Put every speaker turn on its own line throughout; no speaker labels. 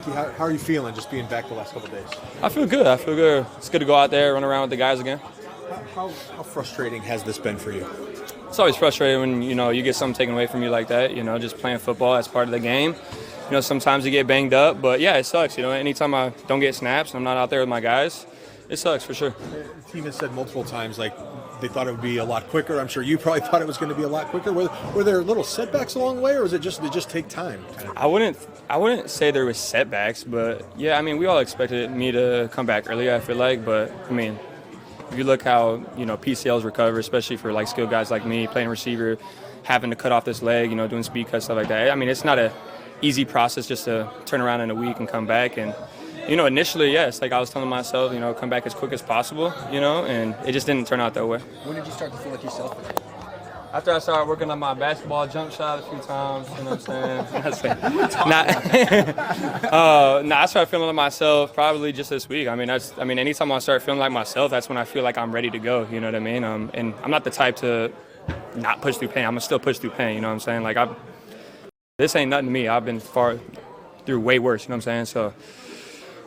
How are you feeling just being back the last couple of days?
I feel good. It's good to go out there, run around with the guys again.
How frustrating has this been for you?
It's always frustrating when, you get something taken away from you like that, just playing football as part of the game. Sometimes you get banged up, but yeah, it sucks. Anytime I don't get snaps and I'm not out there with my guys, it sucks for sure.
The team has said multiple times, they thought it would be a lot quicker. I'm sure you probably thought it was going to be a lot quicker. Were there little setbacks along the way, or was it just take time?
I wouldn't say there was setbacks, but yeah, we all expected me to come back earlier, I feel like, but if you look how, PCLs recover, especially for skilled guys like me, playing receiver, having to cut off this leg, doing speed cuts, stuff like that. It's not a easy process just to turn around in a week and come back. And, initially, yes, I was telling myself, come back as quick as possible, and it just didn't turn out that way.
When did you start to feel like yourself?
After I started working on my basketball jump shot a few times, you know what I'm saying? I started feeling like myself probably just this week. Anytime I start feeling like myself, that's when I feel like I'm ready to go, you know what I mean? And I'm not the type to not push through pain. I'm going to still push through pain, you know what I'm saying? This ain't nothing to me. I've been far through way worse, you know what I'm saying? So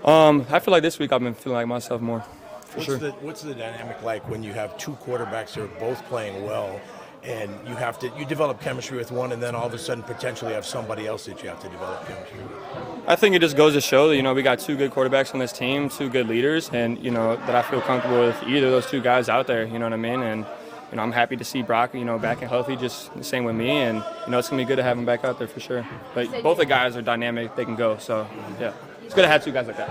I feel like this week I've been feeling like myself more, for sure.
What's the dynamic like when you have two quarterbacks who are both playing well, and you develop chemistry with one, and then all of a sudden potentially have somebody else that you have to develop chemistry with?
I think it just goes to show that, we got two good quarterbacks on this team, two good leaders, and, that I feel comfortable with either of those two guys out there, you know what I mean? And, I'm happy to see Brock, back and healthy, just the same with me, and, it's going to be good to have him back out there for sure. But both the guys are dynamic, they can go, so, yeah. It's good to have two guys like that.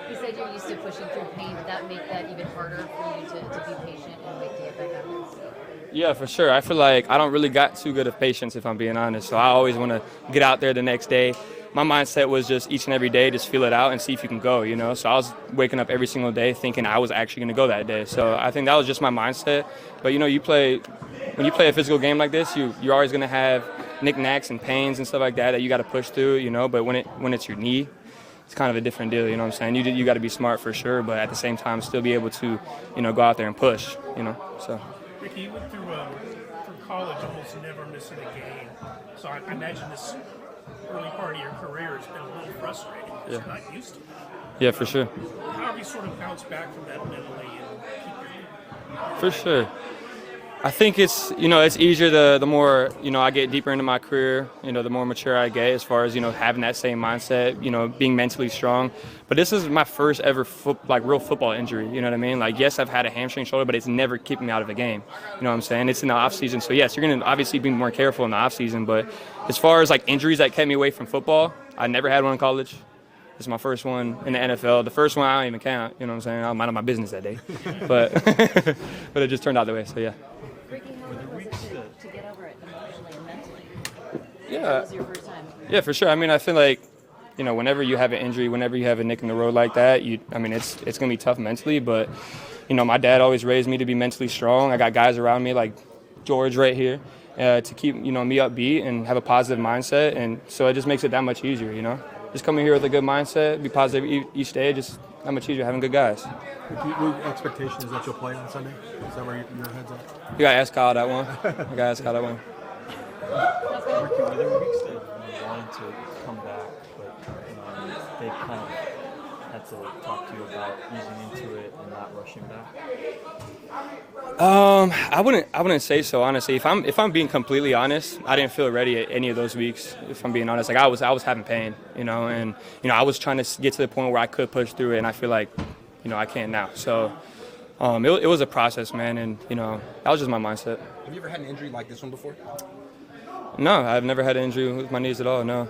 You said you're used to pushing through pain. Did that make that even harder for you to be patient and wait to get back out there?
Yeah, for sure. I feel like I don't really got too good of patience, if I'm being honest. So I always want to get out there the next day. My mindset was just each and every day, just feel it out and see if you can go, So I was waking up every single day thinking I was actually going to go that day. So I think that was just my mindset. But, when you play a physical game like this, you're always going to have knickknacks and pains and stuff like that you got to push through, But when it's your knee, it's kind of a different deal, you know what I'm saying? You got to be smart for sure, but at the same time still be able to, go out there and push, so.
Ricky, you went through college almost never missing a game. So I imagine this early part of your career has been a little frustrating because you're not used to it.
Yeah, for sure.
How have you sort of bounced back from that mentally and keep your
For sure. I think it's easier the more, I get deeper into my career, the more mature I get as far as, having that same mindset, being mentally strong. But this is my first ever real football injury, you know what I mean? Yes, I've had a hamstring shoulder, but it's never kept me out of a game. You know what I'm saying? It's in the off season. So yes, you're going to obviously be more careful in the off season, but as far as injuries that kept me away from football, I never had one in college. It's my first one in the NFL. The first one I don't even count, you know what I'm saying? I'm minding my business that day. But but it just turned out that way, so yeah.
Ricky, how was it to get over it emotionally and mentally?
Yeah.
It was your first time.
Yeah, for sure. I feel like, whenever you have an injury, whenever you have a nick in the road like that, it's going to be tough mentally. But, my dad always raised me to be mentally strong. I got guys around me like George right here to keep, me upbeat and have a positive mindset. And so it just makes it that much easier, Just coming here with a good mindset, be positive each day, just that much easier having good guys.
Your expectation is that you'll play on Sunday? Is that where your head's at?
You got to ask Kyle that one. You got to ask Kyle that one.
Ricky, were there weeks that you wanted to come back, but they kind of had to talk to you about easing into it and not rushing back?
I wouldn't say so, honestly. If I'm being completely honest, I didn't feel ready at any of those weeks. If I'm being honest, I was having pain, and I was trying to get to the point where I could push through it, and I feel like, I can't now. So, it was a process, man, and that was just my mindset.
Have you ever had an injury like this one before?
No, I've never had an injury with my knees at all. No.